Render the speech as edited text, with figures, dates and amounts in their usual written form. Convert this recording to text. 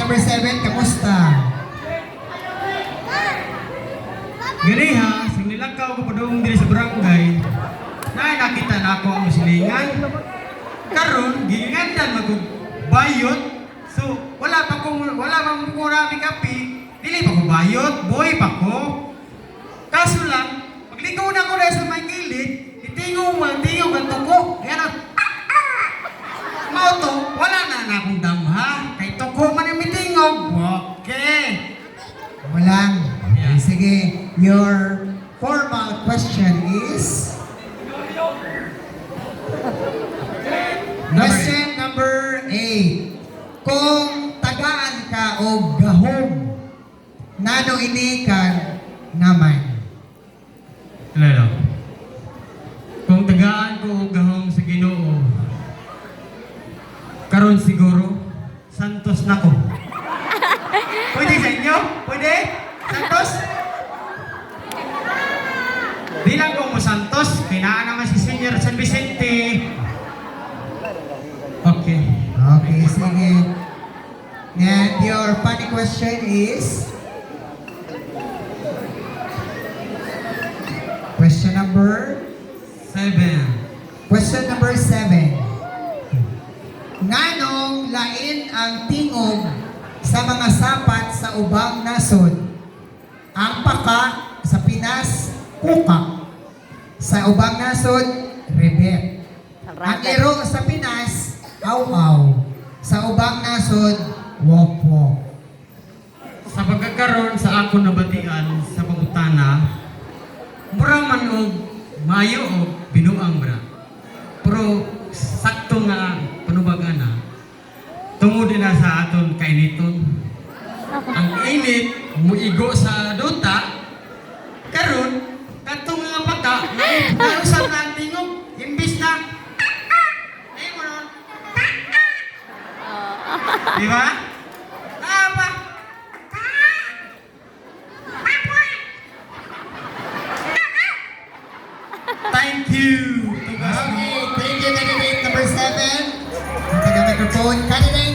number 7, kamusta? Gani ha, sing nilakaw ko padung diri sa barangay. Nakita na ako ang musilingan. Karon giingandan magbayot. So wala pa marami kapi. Dili pa ko bayot, boy pa ko. Kaso lang, pagligaw na ko dahil sa may gilid, itingaw ang tuko. Kaya na, mauto, wala na akong damha. Kay tuko man yung mitingaw. Okay. Walang. Okay, sige. Your formal question is? Question number 8. Kung tagaan ka o gahom, nano ini ka naman? Lalo. Kung tagaan ko og gahom sa Ginoo, karon siguro Santos nako. Pwede sa inyo? Pwede? Santos? Di lang ko mo Santos, kinaan naman si Senior San Vicente. Okay. Okay, sige. And your funny question is? Question number? 7. Question number 7. Nganong lain ang tingog sa mga sapat sa ubang nasod? Ang paka sa Pinas, kuka. Sa ubang nasod, rebet. Ang iro sa Pinas, aw-aw. Sa ubang nasod, wopo. Sa pagkakaroon sa ako nabatian sa pangutana, mura man og mayo og binuang bra. Pero sakto nga panubagana. Tungod na sa aton kainiton. Ang init muigo sa duta karon kadtong nga pagka nausan na ang tingog imbis na ay mo ron. Di ba? Apa? Thank you. Okay, thank you, candidate number 7. Ang taga-microphone, candidate